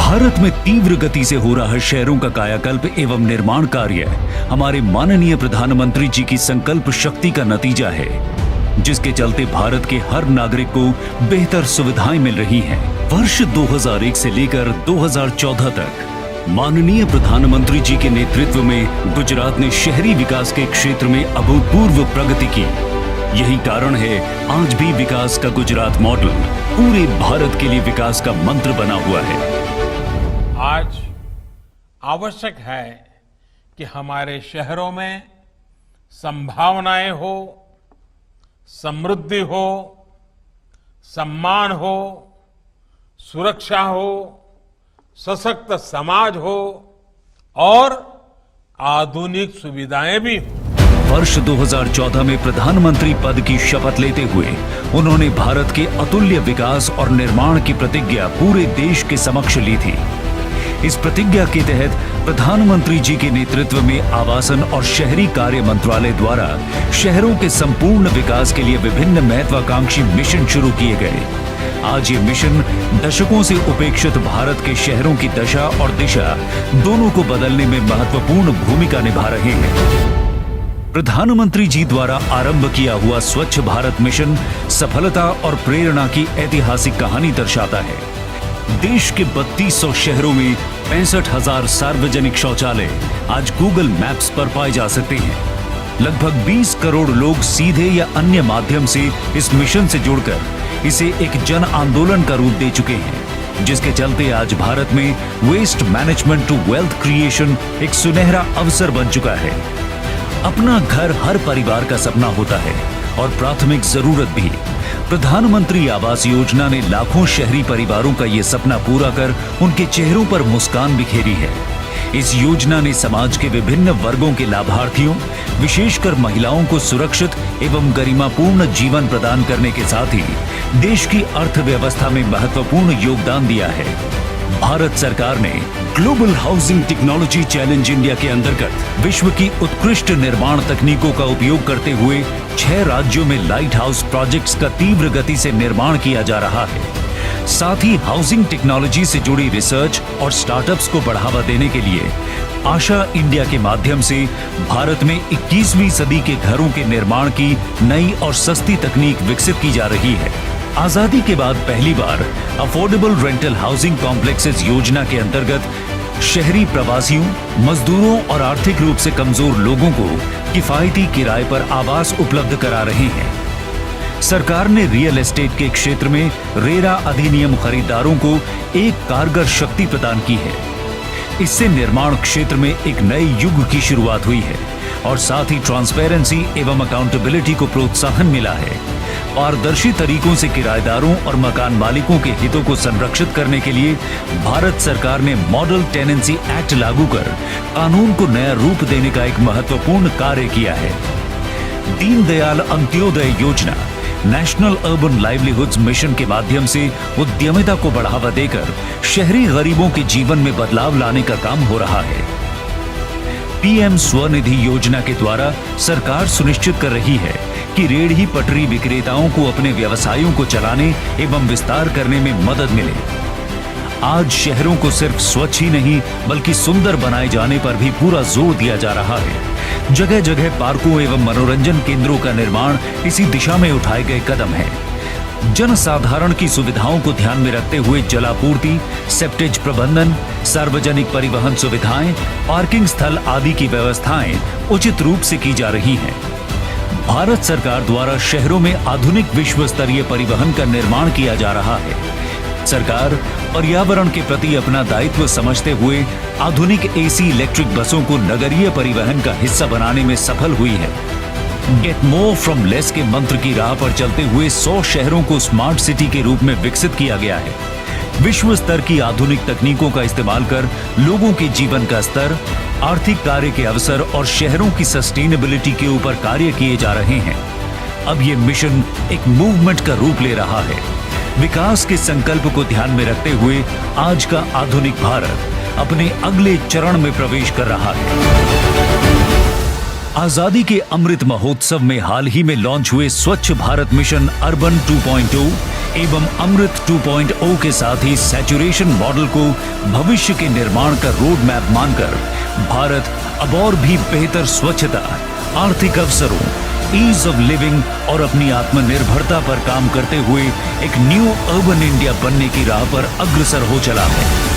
भारत में तीव्र गति से हो रहा शहरों का कायाकल्प एवं निर्माण कार्य हमारे माननीय प्रधानमंत्री जी की संकल्प शक्ति का नतीजा है, जिसके चलते भारत के हर नागरिक को बेहतर सुविधाएं मिल रही हैं। वर्ष 2001 से लेकर 2014 तक माननीय प्रधानमंत्री जी के नेतृत्व में गुजरात ने शहरी विकास के क्षेत्र में अभूतपूर्व प्रगति की। यही कारण है आज भी विकास का गुजरात मॉडल पूरे भारत के लिए विकास का मंत्र बना हुआ है। आज आवश्यक है कि हमारे शहरों में संभावनाएं हो, समृद्धि हो, सम्मान हो, सुरक्षा हो, सशक्त समाज हो और आधुनिक सुविधाएं भी हो। वर्ष 2014 में प्रधानमंत्री पद की शपथ लेते हुए उन्होंने भारत के अतुल्य विकास और निर्माण की प्रतिज्ञा पूरे देश के समक्ष ली थी। इस प्रतिज्ञा के तहत प्रधानमंत्री जी के नेतृत्व में आवासन और शहरी कार्य मंत्रालय द्वारा शहरों के संपूर्ण विकास के लिए विभिन्न महत्वाकांक्षी मिशन शुरू किए गए। आज ये मिशन दशकों से उपेक्षित भारत के शहरों की दशा और दिशा दोनों को बदलने में महत्वपूर्ण भूमिका निभा रहे हैं। प्रधानमंत्री जी द्वारा आरंभ किया हुआ स्वच्छ भारत मिशन सफलता और प्रेरणा की ऐतिहासिक कहानी दर्शाता है। देश के 3200 शहरों में 65,000 सार्वजनिक शौचालय आज गूगल मैप्स पर पाए जा सकते हैं। लगभग 20 करोड़ लोग सीधे या अन्य माध्यम से इस मिशन से जुड़कर इसे एक जन आंदोलन का रूप दे चुके हैं, जिसके चलते आज भारत में waste management to wealth creation एक सुनहरा अवसर बन चुका है। अपना घर हर परिवार का सपना होता है और प्राथमिक जरूरत भी। प्रधानमंत्री आवास योजना ने लाखों शहरी परिवारों का ये सपना पूरा कर उनके चेहरों पर मुस्कान बिखेरी है। इस योजना ने समाज के विभिन्न वर्गों के लाभार्थियों, विशेषकर महिलाओं को सुरक्षित एवं गरिमापूर्ण जीवन प्रदान करने के साथ ही देश की अर्थव्यवस्था में महत्वपूर्ण योगदान दिया है। भारत सरकार ने global housing technology challenge India के अंतर्गत विश्व की उत्कृष्ट निर्माण तकनीकों का उपयोग करते हुए 6 राज्यों में लाइट हाउस प्रोजेक्ट्स का तीव्र गति से निर्माण किया जा रहा है। साथ ही हाउसिंग टेक्नोलॉजी से जुड़ी रिसर्च और स्टार्टअप्स को बढ़ावा देने के लिए आशा इंडिया के माध्यम से भारत में 21वीं सदी के घरों के निर्माण की नई और सस्ती तकनीक विकसित की जा रही है। आजादी के बाद पहली बार अफोर्डेबल रेंटल हाउसिंग कॉम्प्लेक्सेस योजना के अंतर्गत शहरी प्रवासियों, मजदूरों और आर्थिक रूप से कमजोर लोगों को किफायती किराए पर आवास उपलब्ध करा रहे हैं। सरकार ने रियल एस्टेट के क्षेत्र में रेरा अधिनियम खरीदारों को एक कारगर शक्ति प्रदान की है। इससे निर्माण क्षेत्र में एक नए युग की शुरुआत हुई है और साथ ही ट्रांसपेरेंसी एवं अकाउंटेबिलिटी को प्रोत्साहन मिला है। पारदर्शी तरीकों से किराएदारों और मकान मालिकों के हितों को संरक्षित करने के लिए भारत सरकार ने मॉडल टेनेंसी एक्ट लागू कर कानून को नया रूप देने का एक महत्वपूर्ण कार्य किया है। दीनदयाल अंत्योदय योजना नेशनल अर्बन लाइवलीहुड्स मिशन के माध्यम से उद्यमिता को बढ़ावा देकर शहरी गरीबों के जीवन में बदलाव लाने का काम हो रहा है। पीएम स्वनिधि योजना के द्वारा सरकार सुनिश्चित कर रही है कि रेहड़ी पटरी विक्रेताओं को अपने व्यवसायों को चलाने एवं विस्तार करने में मदद मिले। आज शहरों को सिर्फ स्वच्छ ही नहीं बल्कि सुंदर बनाए जाने पर भी पूरा जोर दिया जा रहा है। जगह जगह पार्कों एवं मनोरंजन केंद्रों का निर्माण इसी दिशा में उठाए गए कदम है। जनसाधारण की सुविधाओं को ध्यान में रखते हुए जलापूर्ति, सेप्टेज प्रबंधन, सार्वजनिक परिवहन सुविधाएं, पार्किंग स्थल आदि की व्यवस्थाएं उचित रूप से की जा रही हैं। भारत सरकार द्वारा शहरों में आधुनिक विश्व स्तरीय परिवहन का निर्माण किया जा रहा है। सरकार पर्यावरण के प्रति अपना दायित्व समझते हुए आधुनिक एसी इलेक्ट्रिक बसों को नगरीय परिवहन का हिस्सा बनाने में सफल हुई है। गेट मोर फ्रॉम लेस के मंत्र की राह पर चलते हुए 100 शहरों को स्मार्ट सिटी के रूप में विकसित किया गया है। विश्व स्तर की आधुनिक तकनीकों का इस्तेमाल कर लोगों के जीवन का स्तर, आर्थिक कार्य के अवसर और शहरों की सस्टेनेबिलिटी के ऊपर कार्य किए जा रहे हैं। अब ये मिशन एक मूवमेंट का रूप ले रहा है। विकास के संकल्प को ध्यान में रखते हुए आज का आधुनिक भारत अपने अगले चरण में प्रवेश कर रहा है। आजादी के अमृत महोत्सव में हाल ही में लॉन्च हुए स्वच्छ भारत मिशन अर्बन 2.0 एवं अमृत 2.0 के साथ ही सैचुरेशन मॉडल को भविष्य के निर्माण का रोड मैप मानकर भारत अब और भी बेहतर स्वच्छता, आर्थिक अवसरों, ईज ऑफ लिविंग और अपनी आत्मनिर्भरता पर काम करते हुए एक न्यू अर्बन इंडिया बनने की राह पर अग्रसर हो चला है।